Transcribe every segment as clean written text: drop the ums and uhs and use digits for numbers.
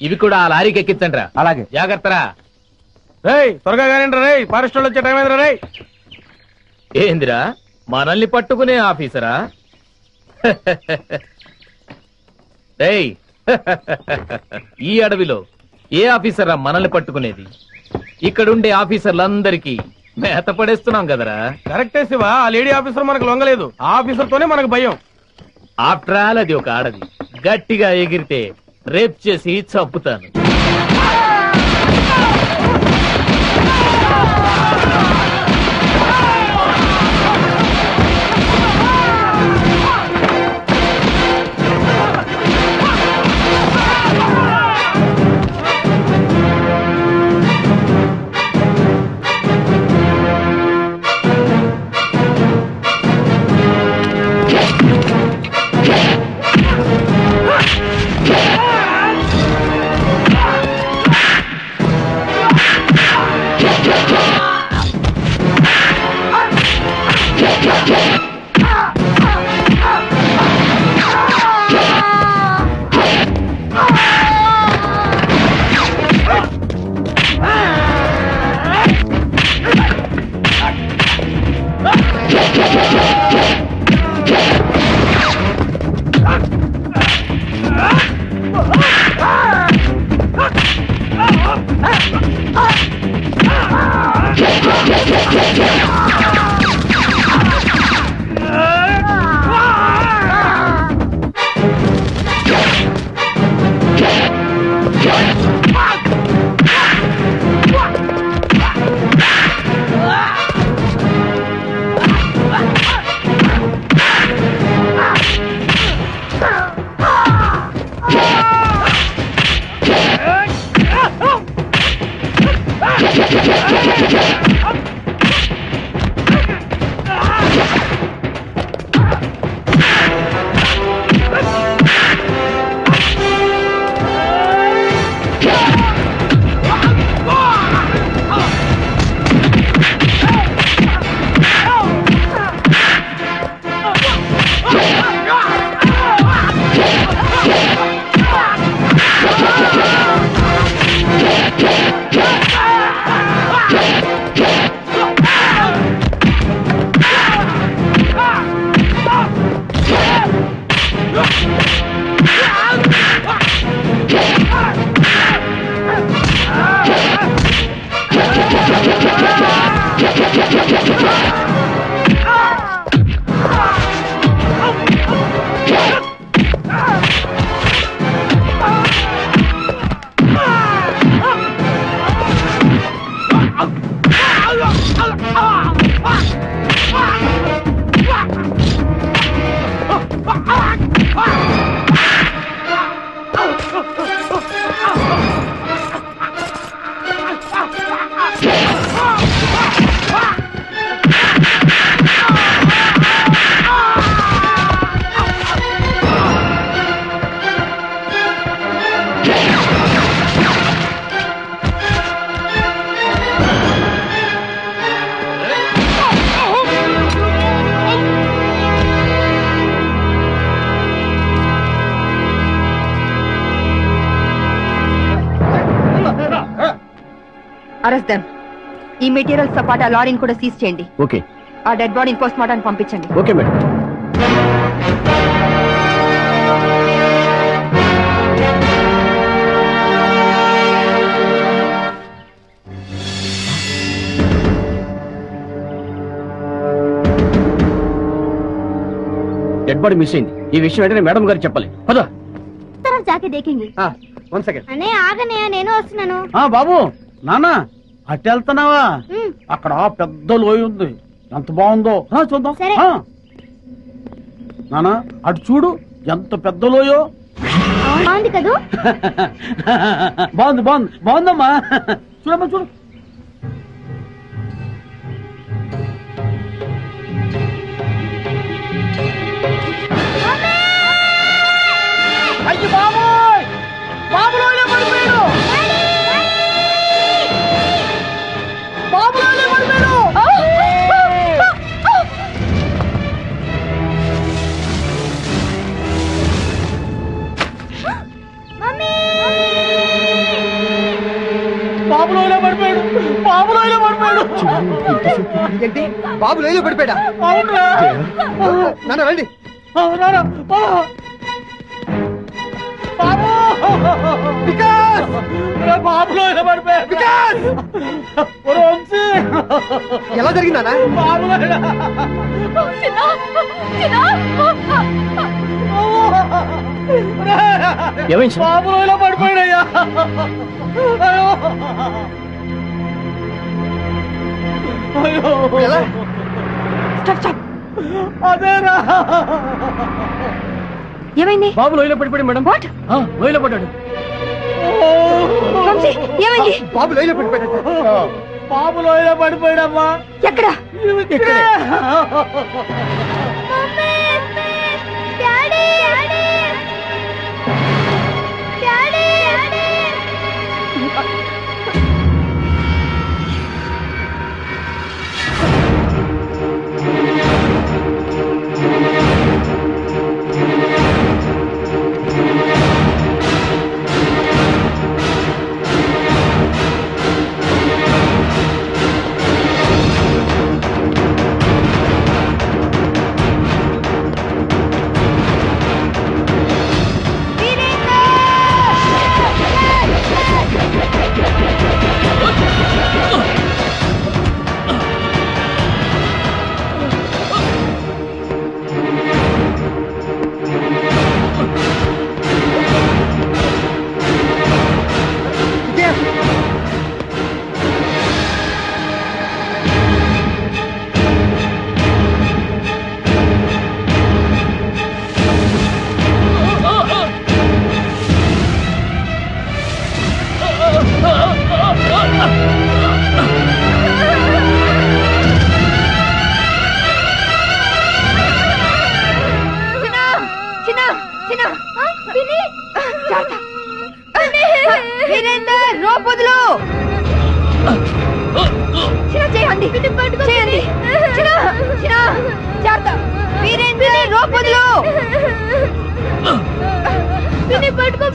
ఇవి కూడా ఆ లారీకి ఎక్కించండి. అలాగే. జాగ్రత్తరా. త్వరగా కానీ ఫారెస్ట్ వాళ్ళు వచ్చే టైం అయిందిరా. రే ఏందిరా మనల్ని పట్టుకునే ఆఫీసరా? రేయ్, ఈ అడవిలో ఏ ఆఫీసరా మనల్ని పట్టుకునేది? ఇక్కడుండే ఆఫీసర్లందరికీ మేత పడేస్తున్నాం కదరా. కరెక్టే శివ, ఆ లేడీ ఆఫీసర్ మనకు లొంగలేదు. ఆ ఆఫీసర్ తోనే మనకు భయం. ఆఫ్టర్ ఆల్ అది ఒక ఆడది. గట్టిగా ఎగిరితే రేప్ చేసి చంపుతాను. Arrest them. ఈ మెటీరియల్స్ తో పాటు ఆ లారీని కూడా సీజ్ చేయండి. ఓకే. ఆ డెడ్ బాడీని పోస్ట్ మార్టం పంపించండి. Okay madam. Dead body miss అయింది. ఈ విషయం వెంటనే మేడం గారికి చెప్పాలి. పద. జాకే దేకింది. One second. అనే ఆగనే, నేను వస్తున్నాను. బాబు, నాన్న అటు వెళ్తున్నావా? అక్కడ పెద్ద లోయ ఉంది, ఎంత బాగుందో చూద్దాం. నానా అటు చూడు, ఎంత పెద్ద లోయో. బాగుంది కదూ? బాగుంది బాగుంది బాగుందమ్మా. చూడమ్మా చూడు. అయ్యి బాబోయ్, బాబులోనే పడిపోయాడు. బాబులోనే పడిపోయాడు. మమ్మీ బాబు లోయలో పడిపోయాడు. ఏంటి బాబు లోయలో పడిపోయాడా? అవునా నాన్న రండి. బాబు వికాస్ బాబు లోయలో పడిపోయాడు. వికాస్ ఎలా జరిగిందా? బాబు బాబు లోయలో పడిపోయాడయ్యా. అదేరా ఏమైంది? బాబు లోయలో పడిపోయాడు మేడం. వాట్? లోయలో పడ్డాడు. ఏమైంది? బాబు లోయలో పడిపోయాడు. బాబు లోయలో పడిపోయాడమ్మా. ఎక్కడ? వీరేందర్ రోపుదులు చేయండి చేయండి. వీరేందర్ రోపుదులు చేయండి. పట్టుకో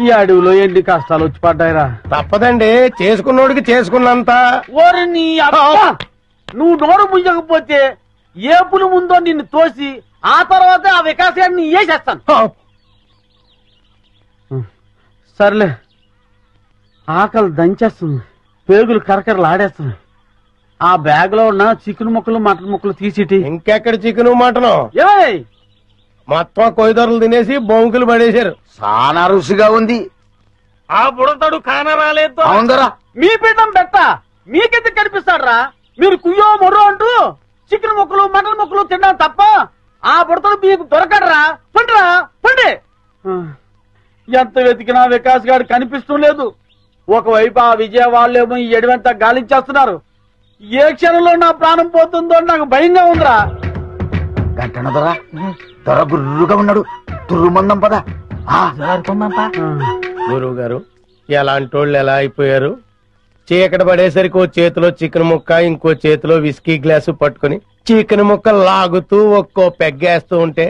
ఈ అడవిలో ఎన్ని కష్టాలు వచ్చి పడ్డాయిరా. తప్పదండి, చేసుకున్నోడికి చేసుకున్నంత. ఓరి నీ అబ్బా, నువ్వు నోరు ముయ్యకపోతే ఏ పులి ముందో నిన్ను తోసి ఆ తర్వాత ఆ వికాసాన్ని వేసేస్తాను. సర్లే, ఆకలి దంచేస్తుంది, పేగులు కరకరలు ఆడేస్తుంది. ఆ బ్యాగ్ లో ఉన్న చికెన్ ముక్కలు మటన్ ముక్కలు తీసిటి. ఇంకెక్కడ చికెను మటను? ఏయ్, మొత్తం కొయ్యదొరలు తినేసి బొంకులు పడేశారు. చాలా రుచిగా ఉంది. ఆ బుడతడు కానరాలేదు. అవుందరా, మీ పిండం పెట్ట మీకెందుకు కనిపిస్తాడ్రా? మీరు కుయ్యో మొర్రో అంటూ చికెన్ ముక్కలు మటన్ ముక్కలు తిన్నాం తప్ప ఆ బుడతడు మీకు దొరకడరా. పండిరా పండి. ఎంత వెతికినా వికాస్ గారు కనిపిస్తూ లేదు. ఒకవైపు ఆ విజయవాడలేమో ఈ ఎడవంతా గాలించేస్తున్నారు. ఏ క్షణంలో నా ప్రాణం పోతుందో నాకు భయంగా ఉందిరా. గంటనదరా దొర గుర్రుగా ఉన్నాడు. తుర్రుమందం పద. గురువు గారు, ఎలాంటి వాళ్ళు ఎలా అయిపోయారు? చీకటి పడేసరికి ఓ చేతిలో చికెన్ ముక్క, ఇంకో చేతిలో విస్కీ గ్లాసు పట్టుకుని చికెన్ ముక్క లాగుతూ ఒక్కో పెగ్గేస్తూ ఉంటే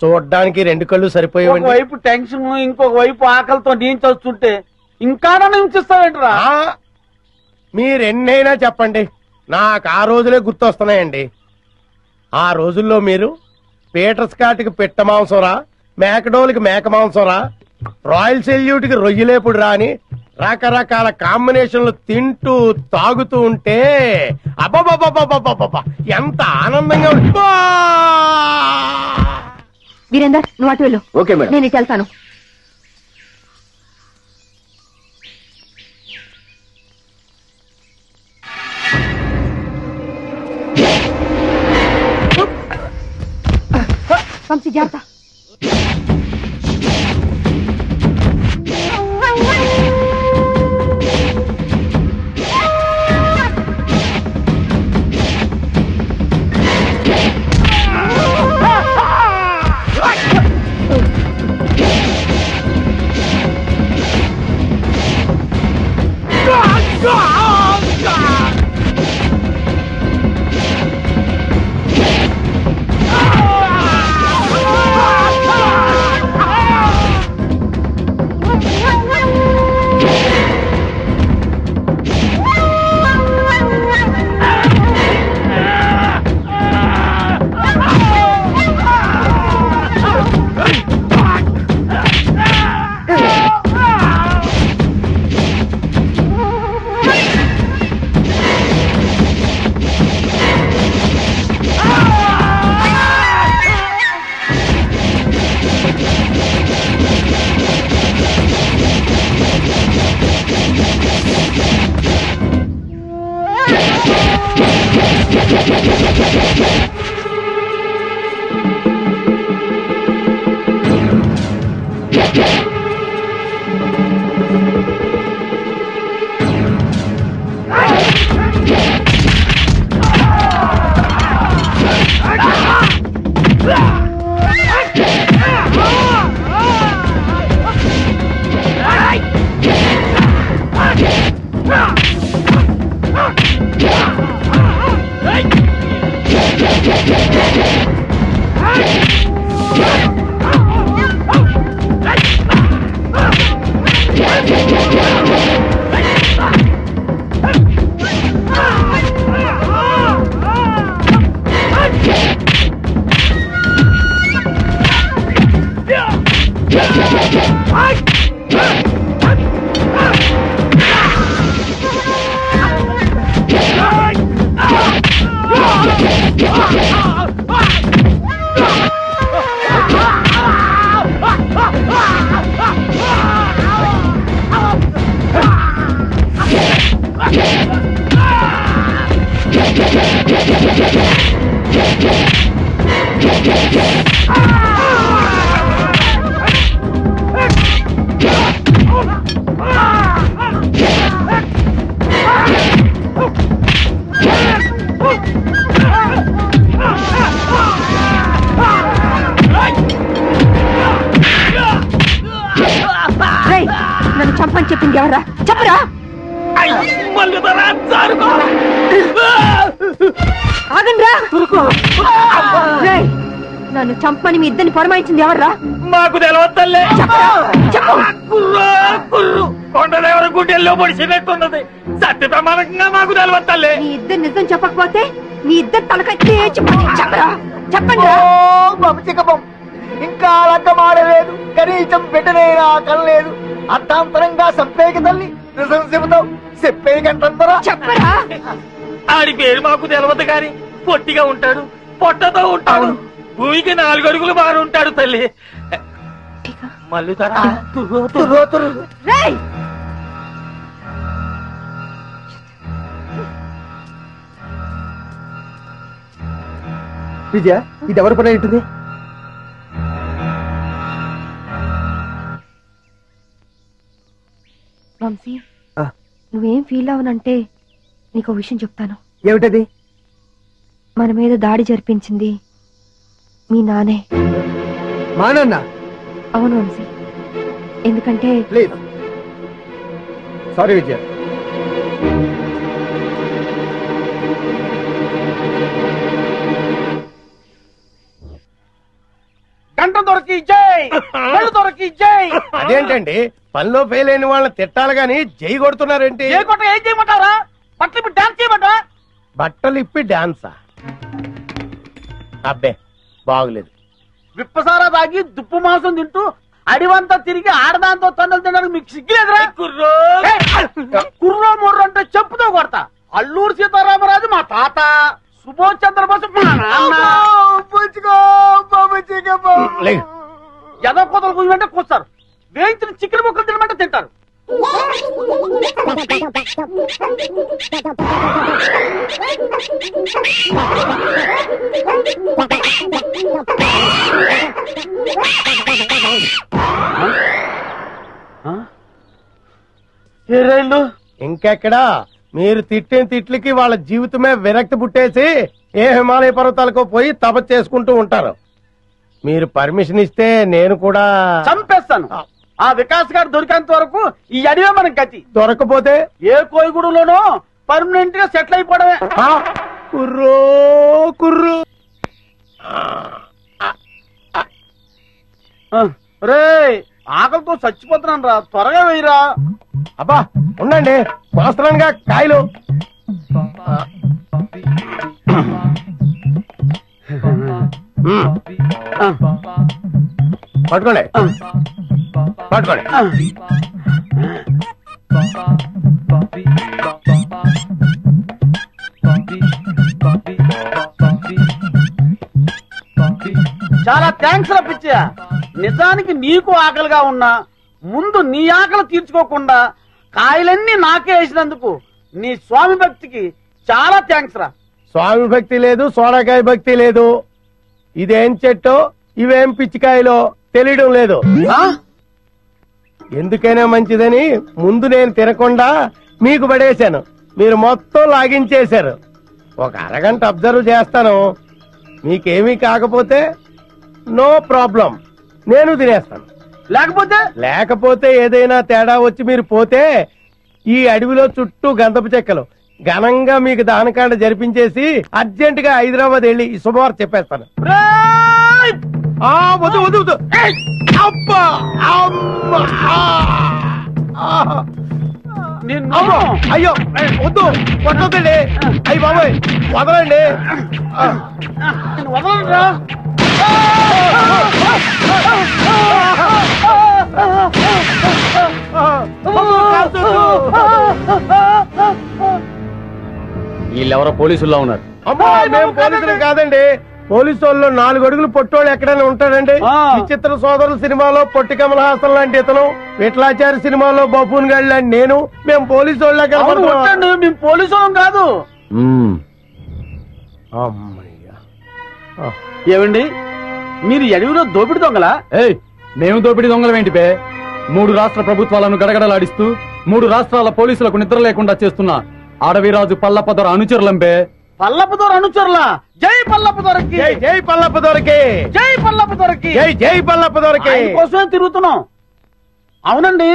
చూడ్డానికి రెండు కళ్ళు సరిపోయేవండి. వైపు టెన్షన్, ఇంకొక వైపు ఆకలితో నేను చూస్తుంటే ఇంకా నన్ను హింసిస్తావేంట్రా? మీరెన్నైనా చెప్పండి, నాకు ఆ రోజులే గుర్తొస్తున్నాయండి. ఆ రోజుల్లో మీరు పీటర్ స్కాట్కి పిట్ట మాంసంరా, మేకడోల్కి మేక మాంసంరా, రాయల్ సెల్యూట్ కి రొయ్యలేపుడు రా అని రకరకాల కాంబినేషన్లు తింటూ తాగుతూ ఉంటే అబ్బా ఎంత ఆనందంగా వీరేందర్, నువ్వు అటు వెళ్ళు. Okay madam. నేను ఇటు వెళ్తాను. వంశీ, జాగ్రత్త. నన్ను చంపని చెప్పింది ఎవరా? చెప్పరా? నన్ను చంపని మీ ఇద్దరిని పొరమాయించింది ఎవర్రా? మాకు తెలవద్దల్లే. కొండదేవర గుండెల్లో పొడిచినట్టున్నది. సత్య ప్రమాణంగా మాకు తెలవద్దల్లే. మీ ఇద్దరు నిజం చెప్పకపోతే మీ ఇద్దరు తలకాయ చెప్పరా? చెప్పండి. ఇంకా లగ్గమాడలేదు, కనీసం బిడ్డనైనా కనలేదు. అర్థాంతరంగా సంపేకి తల్లి నిజం చెబుతావు, చెప్పేకంటారా? చెప్పరా? ఆడి పేరు మాకు తెలవదు గాని పొట్టిగా ఉంటాడు, పొట్టతో ఉంటాడు, భూమికి 4 అడుగులు బాగా ఉంటాడు తల్లి. మల్లుతారా? విజయ, ఇది ఎవరి పని ఉంటుంది? వంశీ, నువ్వేం ఫీల్ అవనంటే నీకు విషయం చెప్తాను. ఏమిటది? మన మీద దాడి జరిపించింది మీ నానే. మా నాన్న? అవును వంశీ, ఎందుకంటే ప్లీజ్ సారీ విజయ. గంట దొరికి జై, దొరికి జై. అదేంటండి, పనిలో ఫెయిల్ అయిన వాళ్ళని తిట్టాలి గాని జై కొడుతున్నారేంటి? ఏ కొట్ట ఏం చేయమంటారా? బట్టలు ఇప్పి డాన్స్ చేయమంటారా? బట్టలు ఇప్పి డాన్సా? అబ్బే బాగులేదు. విప్పసారా తాగి దుప్పు మాంసం తింటూ అడివంతా తిరిగి ఆడదాంతో తొందరలు తినడానికి మీకు సిగ్గులేదురా? కుర్రో ముర్రో అంటే చెప్పుతో కొడతా. అల్లూరు సీతారామరాజు మా తాత, సుభాష్ చంద్రబోస్ మా నాన్న. ఎదో కోతలు కూయమంటే కూస్తారు, వేయించిన చికెన్ ముక్కలు తినమంటే తింటారు. ఇంకెక్కడా, మీరు తిట్టిన తిట్లకి వాళ్ళ జీవితమే విరక్తి పుట్టేసి ఏ హిమాలయ పర్వతాలకు పోయి తపస్సు చేసుకుంటూ ఉంటారు. మీరు పర్మిషన్ ఇస్తే నేను కూడా చంపేస్తాను. ఆ వికాస్ గారు దొరికేంత వరకు ఈ అడివే మనకి గతి. దొరకపోతే ఏ కోయిగూడులోనో పర్మనెంట్ గా సెటిల్ అయిపోవడమే. కుర్రో కుర్రు. రే, ఆకలితో చచ్చిపోతున్నాను రా, త్వరగా వేయరా. అబ్బా ఉండండి, కోస్తున్నానుగా కాయలు. పట్టుకోండి పట్టుకోండి. చాలా థ్యాంక్స్ రా పిచ్చయ్య. నిజానికి నీకు ఆకలిగా ఉన్నా ముందు నీ ఆకలి తీర్చుకోకుండా కాయలన్నీ నాకే వేసినందుకు నీ స్వామి భక్తికి చాలా థ్యాంక్స్ రా. స్వామి భక్తి లేదు, సోడకాయ భక్తి లేదు. ఇదేం చెట్టో ఇవేం పిచ్చికాయలో తెలియడం లేదు. ఎందుకైనా మంచిదని ముందు నేను తినకుండా మీకు పడేశాను. మీరు మొత్తం లాగించేశారు. ఒక అరగంట అబ్జర్వ్ చేస్తాను. మీకేమీ కాకపోతే నో ప్రాబ్లం, నేను తినేస్తాను. లేకపోతే ఏదైనా తేడా వచ్చి మీరు పోతే ఈ అడవిలో చుట్టూ గంధపు చెక్కలు ఘనంగా మీకు దానకాండ జరిపించేసి అర్జెంట్ గా హైదరాబాద్ వెళ్ళి ఈ శుభవార్త చెప్పేస్తాను. వద్దు వద్దు వద్దు. అబ్బా అయ్యో వద్దు, కొట్టొద్దండి. అయ్యి బాబాయ్ వదలండి. వదలరా. వీళ్ళెవరో పోలీసుల్లో ఉన్నారు. అమ్మా మేము పోలీసులు కాదండి. పోలీసు వాళ్ళు 4 అడుగులు పొట్టోళ్ళు ఎక్కడైనా ఉంటాడండి. విచిత్ర సోదరుల సినిమాలో పొట్టి కమల్ హాసన్ లాంటి ఇతను, విఠలాచారి సినిమాలో బఫూన్ గాడి లాంటి నేను, మేము పోలీసు వాళ్ళ మేము పోలీసు వాళ్ళం కాదు. ఏమండి మీరు అడవిలో దోపిడి దొంగలా? మేము దోపిడి దొంగలం ఏంటి బే? 3 రాష్ట్ర ప్రభుత్వాలను గడగడలాడిస్తూ 3 రాష్ట్రాల పోలీసులకు నిద్ర లేకుండా చేస్తున్న అడవిరాజు పల్లప్పదొర అనుచరులంబే. పల్లప్పదొర అనుచరులా? జై పల్లప్పదొరకి, జై పల్లప్పదొరకి, జై పల్లప్పదొరకి, జై పల్లప్పదొరకి కోసమే తిరుగుతున్నాం. అవునండి,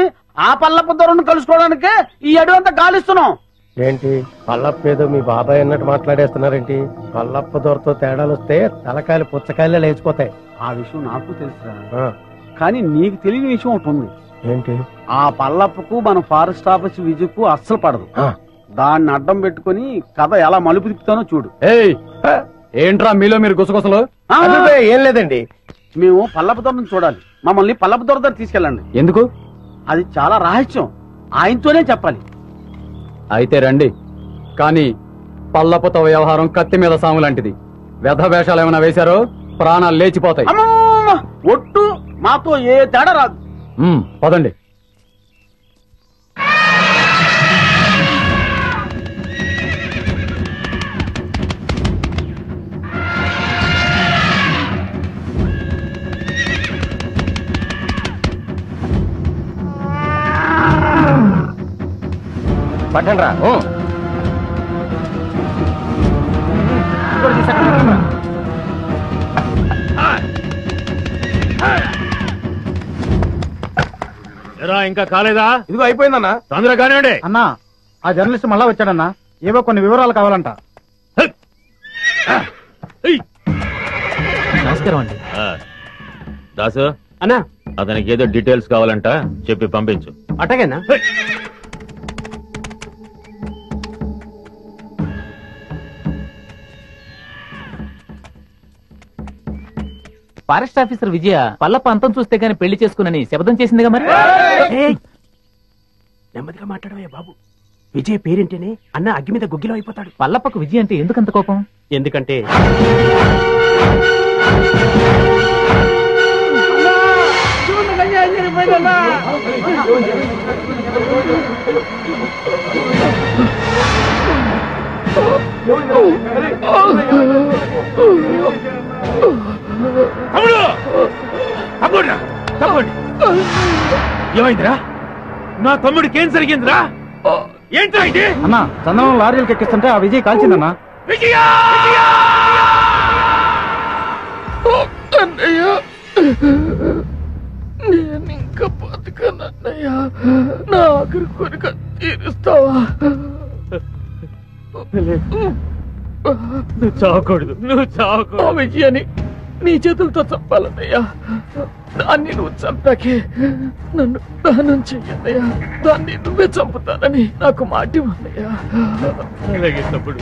ఆ పల్లప్పదొరను కలుసుకోవడానికే ఈ అడవంతా గాలిస్తున్నాం. ఏంటి పల్లప్పేదో మీ బాబాయ్ అన్నట్టు మాట్లాడేస్తున్నారేంటి? పల్లప్పదొరతో తేడాలు వస్తే తలకాయలు పుచ్చకాయలే లేచిపోతాయి. ఆ విషయం నాకు తెలుసురా, కానీ నీకు తెలియని విషయం ఒకటి ఉంది. ఏంటి? ఆ పల్లప్పకు మన ఫారెస్ట్ ఆఫీస్ విజుకు అస్సలు పడదు. దాన్ని అడ్డం పెట్టుకుని కథ ఎలా మలుపు తిప్పుతానో చూడు. ఏంట్రా మీలో మీరు గుసగుసలు? ఏం లేదండి, మేము పల్లప్పదొరను చూడాలి. మమ్మల్ని పల్లప్పదొర దగ్గర తీసుకెళ్ళండి. ఎందుకు? అది చాలా రహస్యం, ఆయనతోనే చెప్పాలి. అయితే రండి. కానీ పల్లపుతో వ్యవహారం కత్తి మీద సాము లాంటిది. వ్యధ వేషాలు ఏమైనా వేశారో ప్రాణాలు లేచిపోతాయి. ఒట్టు మాతో ఏ తేడా రాదు. పదండి. పట్టండి రా. ఇంకా కాలేదా? ఇదిగో అయిపోయిందన్నా. తొందరగా కానివ్వండి. అన్నా ఆ జర్నలిస్ట్ మళ్ళా వచ్చాడన్నా. ఏవో కొన్ని వివరాలు కావాలంట. నమస్కారం అండి. దాసు అన్నా, అతనికి ఏదో డీటెయిల్స్ కావాలంట, చెప్పి పంపించు. అట్టగేనా? ఫారెస్ట్ ఆఫీసర్ విజయ పల్లప్ప అంతం చూస్తే గానీ పెళ్లి చేసుకునని శపథం చేసిందిగా మరి. నెమ్మదిగా మాట్లాడవే బాబు. విజయ్ పేరేంటేనే అన్న అగ్గి మీద గుగ్గిలో అయిపోతాడు. పల్లప్పకు విజయ్ అంటే ఎందుకంత కోపం? ఎందుకంటే ఏమైందిరా? నా తమ్ముడికి ఏం జరిగిందిరా? ఏంట్రా ఇది? అన్నా చందనం లారీలకు ఎక్కిస్తుంటే ఆ విజయ్ కాల్చిందన్నా. విజయ! అన్నయ్య, నేను ఇంకా బతకనన్నయ్య. నా ఆఖరి కోరిక తీరుస్తావా? నువ్వు చావకూడదు, నువ్వు చావకూడదు. ఆ విజయాన్ని నీ చేతులతో చంపాలన్నయ్యా. దాన్ని నువ్వు చంపాకే నన్ను దహనం చెయ్యన్నయ్యా. దాన్ని నువ్వే చంపుతానని నాకు మాట ఇవ్వన్నయ్యా. అలాగే తప్పుడు.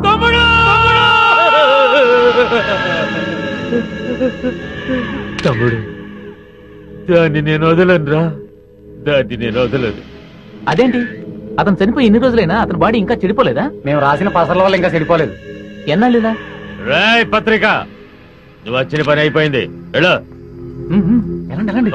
తమ్ముడు! తమ్ముడు, దాన్ని నేను వదలనురా. దాన్ని నేను వదలను. అదేంటి, అతను చనిపోయి ఇన్ని రోజులైనా అతని బాడీ ఇంకా చెడిపోలేదా? మేము రాసిన పసర్ల వల్ల ఇంకా చెడిపోలేదు. ఎన్నాళ్ళులా? రాయ్ పత్రిక నువ్వు వచ్చిన పని అయిపోయింది వెళ్ళు. వెళ్ళండి వెళ్ళండి.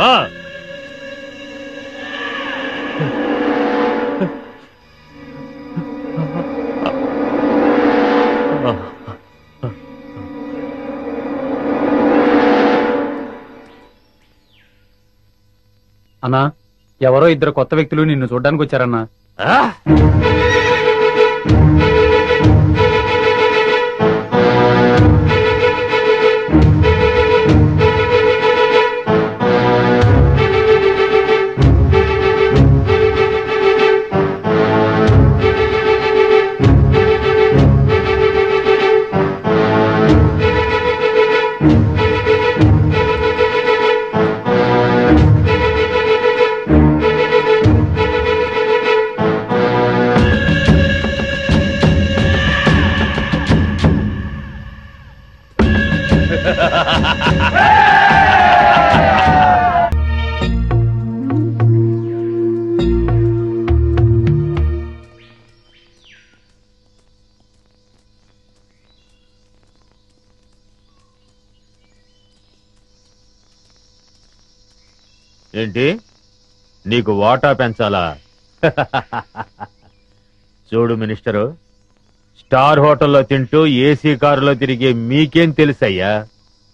అన్నా ఎవరో ఇద్దరు కొత్త వ్యక్తులు నిన్ను చూడ్డానికి వచ్చారన్నా. ఏంటి నీకు వాటా పెంచాలా? చూడు మినిస్టరు, స్టార్ హోటల్లో తింటూ ఏసీ కారులో తిరిగే మీకేం తెలుసయ్యా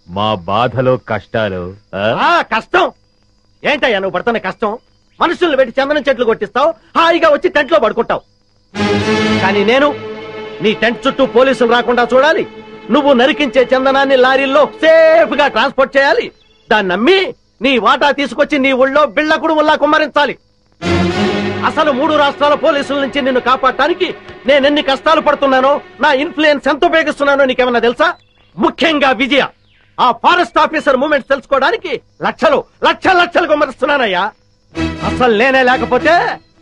మా బాధలు కష్టాలు? కష్టం ఏంటయ్యా నువ్వు పడుతున్న కష్టం? మనుషుల్ని పెట్టి చందనం చెట్లు కొట్టిస్తావు, హాయిగా వచ్చి టెంట్ లో పడుకుంటావు. కానీ నేను నీ టెంట్ చుట్టూ పోలీసులు రాకుండా చూడాలి, నువ్వు నరికించే చందనాన్ని లారీల్లో సేఫ్ గా ట్రాన్స్పోర్ట్ చేయాలి, దాన్ని నమ్మి నీ వాటా తీసుకొచ్చి నీ ఊళ్ళో బిళ్ళ కుడుముల్లా కుమ్మరించాలి. అసలు 3 రాష్ట్రాల పోలీసుల నుంచి నిన్ను కాపాడటానికి నేనెన్ని కష్టాలు పడుతున్నానో, నా ఇన్ఫ్లుయెన్స్ ఎంత ఉపయోగిస్తున్నానో నీకేమన్నా తెలుసా? ముఖ్యంగా విజయ ఆ ఫారెస్ట్ ఆఫీసర్ మూమెంట్స్ తెలుసుకోవడానికి లక్షలు లక్షలు లక్షలు కుమ్మరిస్తున్నానయ్యా. అసలు నేనే లేకపోతే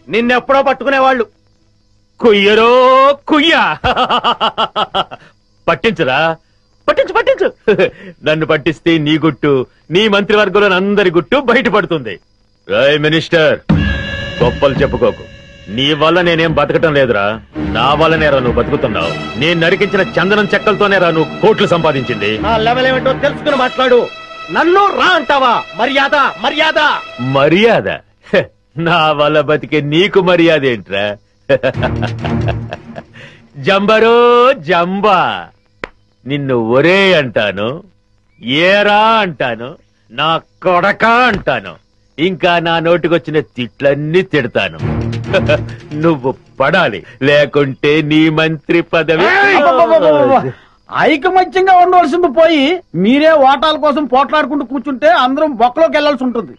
నిన్నెప్పుడో పట్టుకునేవాళ్ళు. కుయ్యరో కుయ్యా పట్టించురా, పట్టించు పట్టించు. నన్ను పట్టిస్తే నీ గుట్టు, నీ మంత్రివర్గంలో అందరి గుట్టు బయటపడుతుంది. రాయ్ మినిస్టర్, గొప్పలు చెప్పుకోకు. నీ వల్ల నేనేం బతకటం లేదురా, నా వల్లనేరా నువ్వు బతుకుతున్నావు. నేను నరికించిన చందనం చెక్కలతోనేరా నువ్వు కోట్లు సంపాదించింది. నా లెవెల్ ఏమిటో తెలుసుకుని మాట్లాడు. నన్ను రా అంటావా? మర్యాద మర్యాద మర్యాద? నా వల్ల బతికే నీకు మర్యాద ఏంట్రా? జంబరో జంబా, నిన్ను ఒరే అంటాను, ఏరా అంటాను, నా కొడక అంటాను, ఇంకా నా నోటికొచ్చిన తిట్లన్నీ తిడతాను. నువ్వు పడాలి, లేకుంటే నీ మంత్రి పదవి. ఐకమత్యంగా ఉండవలసింది పోయి మీరే ఓటాల కోసం పోట్లాడుకుంటూ కూర్చుంటే అందరం బొక్కలోకి వెళ్లాల్సి ఉంటుంది.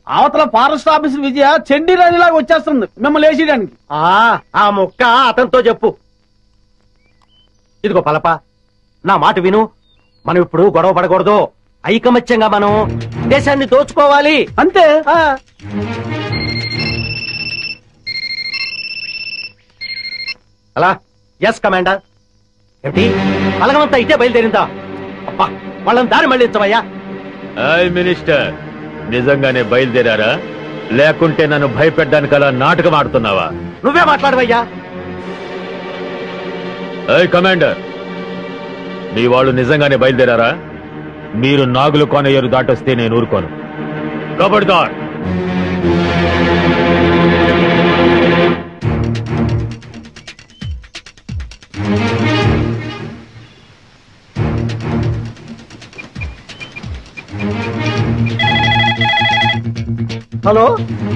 అవతల ఫారెస్ట్ ఆఫీసర్ విజయ చెండి రాణిలాగా వచ్చేస్తుంది మిమ్మల్ని వేసేయడానికి. ఆ ముక్క అతనితో చెప్పు. ఇదిగో పలప, నా మాట విను. మనం ఇప్పుడు గొడవ పడకూడదు. ఐకమత్యంగా మనం దేశాన్ని దోచుకోవాలి అంతే. అలా ఎస్ కమాండర్. ఏమిటి బలగమంతా ఇటే బయలుదేరిందా? అబ్బా, వాళ్ళని దారి మళ్ళించవయ్యా. మినిస్టర్, నిజంగానే బయలుదేరారా, లేకుంటే నన్ను భయపెట్టడానికి అలా నాటకం ఆడుతున్నావా? నువ్వే మాట్లాడవయ్యా. కమాండర్, మీ వాళ్ళు నిజంగానే బయలుదేరారా? మీరు నాగులు కోనయ్యరు దాటొస్తే నేను ఊరుకోను. కబడ్దార్. హలో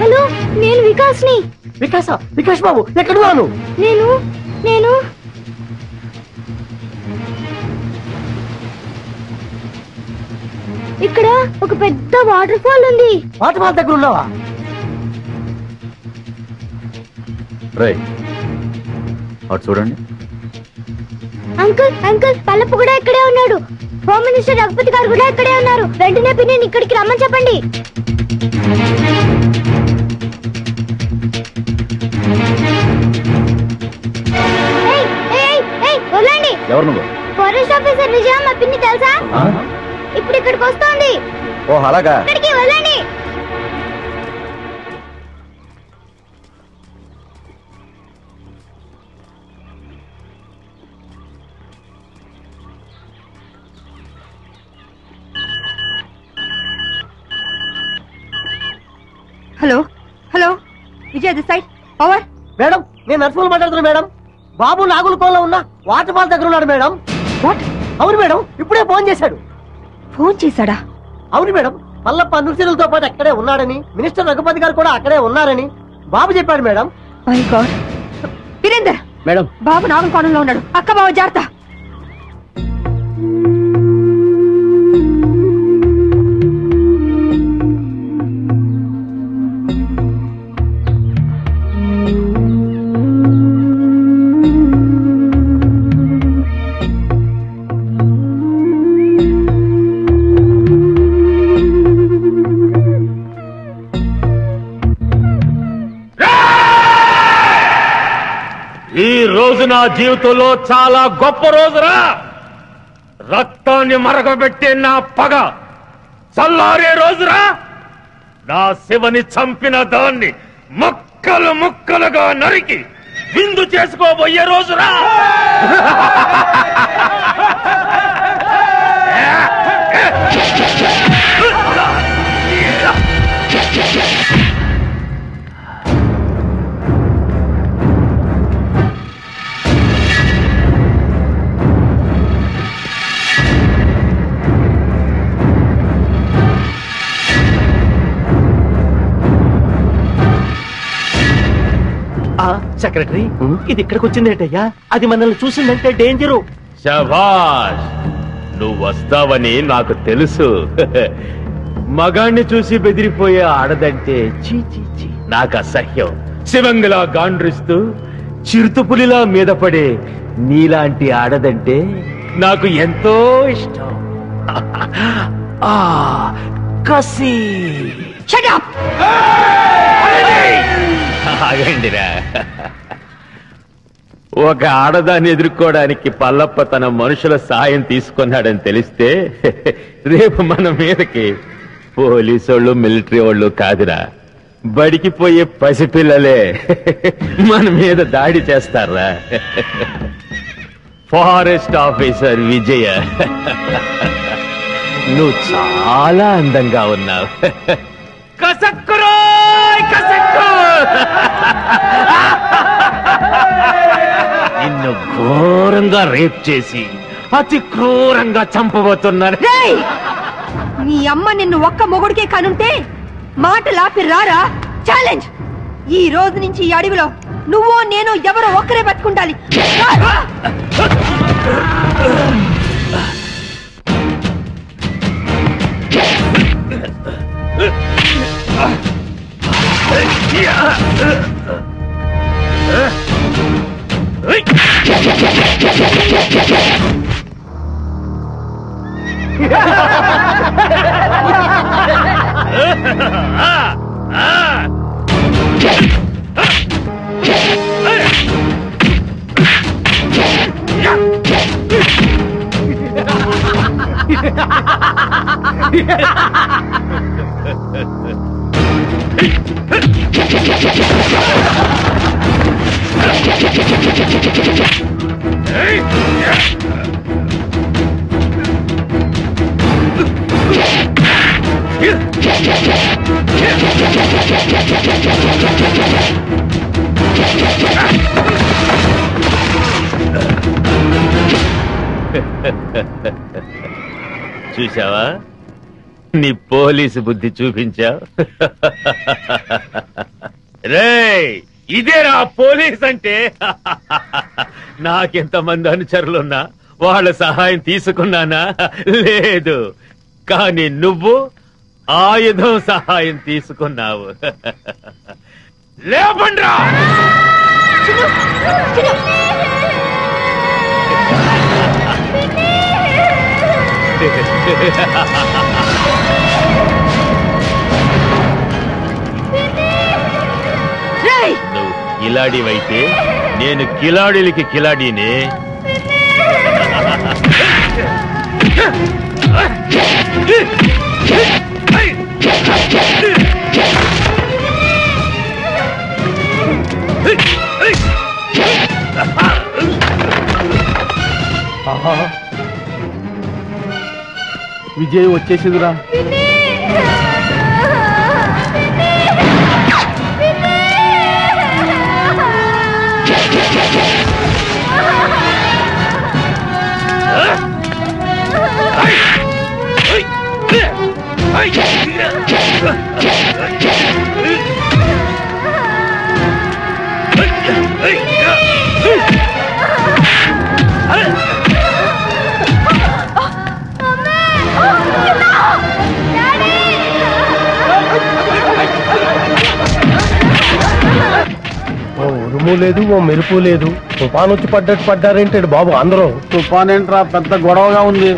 హలో, నేను వికాస్ని. వికాస్ బాబు ఎక్కడున్నాను? నేను ఇక్కడ ఒక పెద్ద వాటర్ ఫాల్ ఉంది. వాటర్ ఫాల్ దగ్గర ఉన్నావా? అటు చూడండి. అంకుల్ అంకుల్, పల్లపు కూడా ఇక్కడే ఉన్నాడు. హోమ్ మినిస్టర్ రఘుపతి గారు కూడా ఇక్కడే ఉన్నారు. వెంటనే పిన్ని ఇక్కడికి రమ్మని చెప్పండి. వదలండి. ఎవరు నువ్వు? ఫారెస్ట్ ఆఫీసర్ విజయ, మా పిన్ని తెలుసా? ఇప్పుడు ఇక్కడికి వస్తోంది. ఓ అలాగా. ఇక్కడికి వదలండి. Vijay this side. Over. Madam నేను నర్సులు మాట్లాడుతున్నా మేడం. బాబు నాగులకోలో ఉన్న వాటర్ ఫాల్ దగ్గర ఉన్నాడు మేడం. వాట్? అవును మేడం, ఇప్పుడే ఫోన్ చేశాడు. ఫోన్ చేశాడా? అవును మేడం, పల్లప్ప అనుచరులతో పాటు అక్కడే ఉన్నాడని, మినిస్టర్ రఘుపతి గారు కూడా అక్కడే ఉన్నారని బాబు చెప్పాడు madam. My God. Virender madam, బాబు నాగుల కోణంలో ఉన్నాడు. అక్క బావ జాగ్రత్త. ఈ రోజు నా జీవితంలో చాలా గొప్ప రోజురా. రక్తాన్ని మరగబెట్టే నా పగ చల్లారే రోజురా. నా శివని చంపిన దాన్ని ముక్కలు ముక్కలుగా నరికి విందు చేసుకోబోయే రోజురా. సెక్రటరీ, ఇది ఇక్కడికి వచ్చిందేటయ్యా? అది మనల్ని చూసిందంటే డేంజరు. శభాష్, నువ్వు వస్తావని నాకు తెలుసు. మగాణ్ణి చూసి బెదిరిపోయే ఆడదంటే చీ చీ చీ నాకు అసహ్యం. శివంగిలా గాండ్రిస్తూ చిరుతుపులిలా మీద పడే నీలాంటి ఆడదంటే నాకు ఎంతో ఇష్టం. కసి. ఆగండిరా. ఒక ఆడదాన్ని ఎదుర్కోవడానికి పల్లప్ప తన మనుషుల సాయం తీసుకున్నాడని తెలిస్తే రేపు మన మీదకి పోలీసు వాళ్ళు, మిలిటరీ వాళ్ళు కాదురా, బడికి పోయే పసిపిల్లలే మన మీద దాడి చేస్తారా. ఫారెస్ట్ ఆఫీసర్ విజయ, నువ్వు చాలా అందంగా ఉన్నావు. నిన్ను ఘోరంగా రేప్ చేసి అతి క్రూరంగా చంపబోతున్నాను. నీ అమ్మ నిన్ను ఒక్క మొగుడికే కనుంటే మాటలాపి రారా. ఛాలెంజ్. ఈ రోజు నుంచి ఈ అడవిలో నువ్వు నేను ఎవరో ఒక్కరే బతుకుండాలి. చూసావా, నీ పోలీసు బుద్ధి చూపించావు. రేయ్, ఇదేరా పోలీస్ అంటే. నాకెంతమంది అనుచరులున్నా వాళ్ళ సహాయం తీసుకున్నానా? లేదు. కానీ నువ్వు ఆయుధం సహాయం తీసుకున్నావు. లేపండ్రా. నువ్వు కిలాడివైతే నేను కిలాడీలకి కిలాడీనే. విజయ్ వచ్చేసిందిరా. ఓ ఉరుము లేదు, ఓ మెరుపు లేదు. తుఫాన్ వచ్చి పడ్డట్టు పడ్డారేంటాడు బాబు అందరూ. తుఫాన్ ఏంట్రా, పెద్ద గొడవగా ఉంది.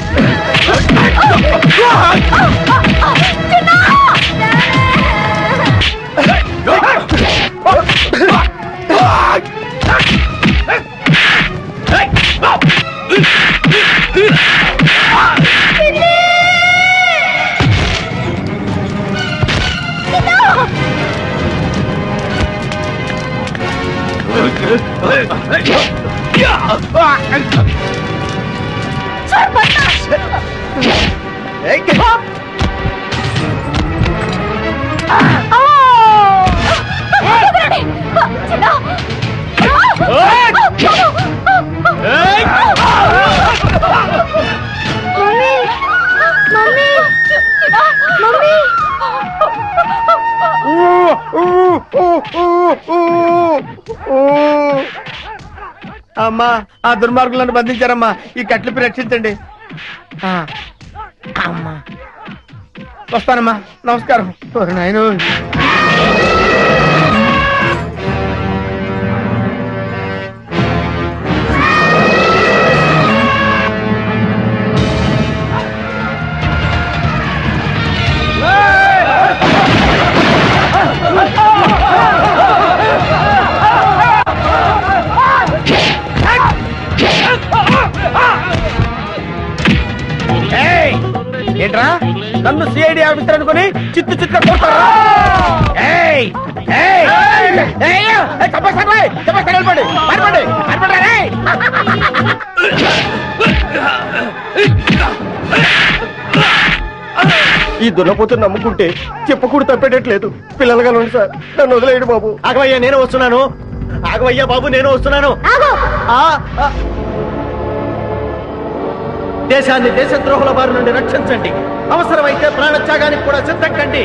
అమ్మా, ఆ దుర్మార్గులను బంధించారమ్మా. ఈ కట్లిపి రక్షించండి. అమ్మా వస్తానమ్మా, నమస్కారం. నాయను ఏంట్రా, నన్ను సిఐడి ఆఫీసర్ అనుకుని చిత్తు చిత్తుగా కొడతారా? ఈ దున్నపోతుని నమ్ముకుంటే చెప్పకూడదు తప్పేటట్లేదు. పిల్లలుగా ఉండి సార్, నన్ను వదిలేయండి బాబు. ఆగవయ్యా, నేను వస్తున్నాను. ఆగవయ్యా బాబు, నేను వస్తున్నాను. దేశాన్ని దేశద్రోహుల బారి నుండి రక్షించండి. అవసరమైతే ప్రాణత్యాగానికి కూడా సిద్ధం కండి.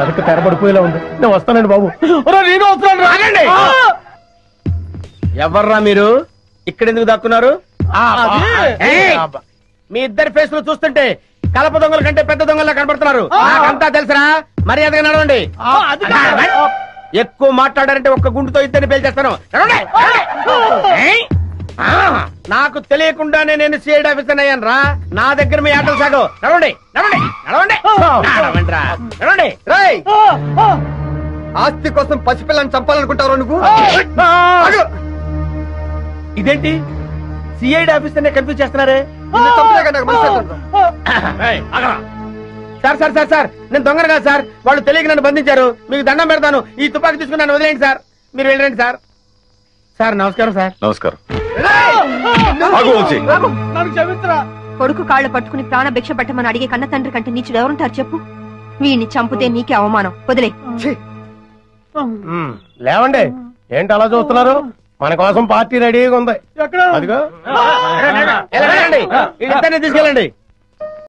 కనుక తెరబడిపోయేలా ఉంది. నేను వస్తానండి బాబు. నేను వస్తాను. రాగండి. ఎవర్రా మీరు? ఇక్కడెందుకు దాక్కున్నారు? మీ ఇద్దరి ఫేస్ చూస్తుంటే కలప దొంగల కంటే పెద్ద దొంగల్లా కనబడుతున్నారు. నాకంతా తెలుసురా, మర్యాదగా నడవండి. ఎక్కువ మాట్లాడారంటే ఒక్క గుండుతో ఇద్దరిని పేల్చేస్తాను. నాకు తెలియకుండానే నేను సిఐడి ఆఫీసర్ అయ్యాను రా. నా దగ్గర మీ ఆటలు సాగు. నడవండి నడవండి నడవండి నడవండి రా, నడవండి. ఆస్తి కోసం పసిపిల్లని చంపాలనుకుంటావు నువ్వు? ఇదేంటి సిఐడి ఆఫీసర్ నే కన్ఫ్యూజ్ చేస్తున్నారే? సార్ సార్ సార్ సార్, నేను దొంగను కాదు సార్. వాళ్ళు తెలియక నన్ను బంధించారు. మీకు దండం పెడతాను. ఈ తుపాకీ తీసుకుని నన్ను వదిలేయండి సార్. మీరు వెళ్ళండి సార్. సార్ నమస్కారం సార్. నమస్కారం. కొడుకు కాళ్ళు పట్టుకుని ప్రాణ భిక్ష పెట్టమని అడిగే కన్న తండ్రి కంటే నీచుడు ఎవరుంటారు చెప్పు? వీడిని చంపితే నీకే అవమానం. వదిలే. లేవండి, ఏంటి అలా చూస్తున్నారు? మన కోసం పార్టీ రెడీగా ఉంది. అదిగో తీసుకెళ్ళండి.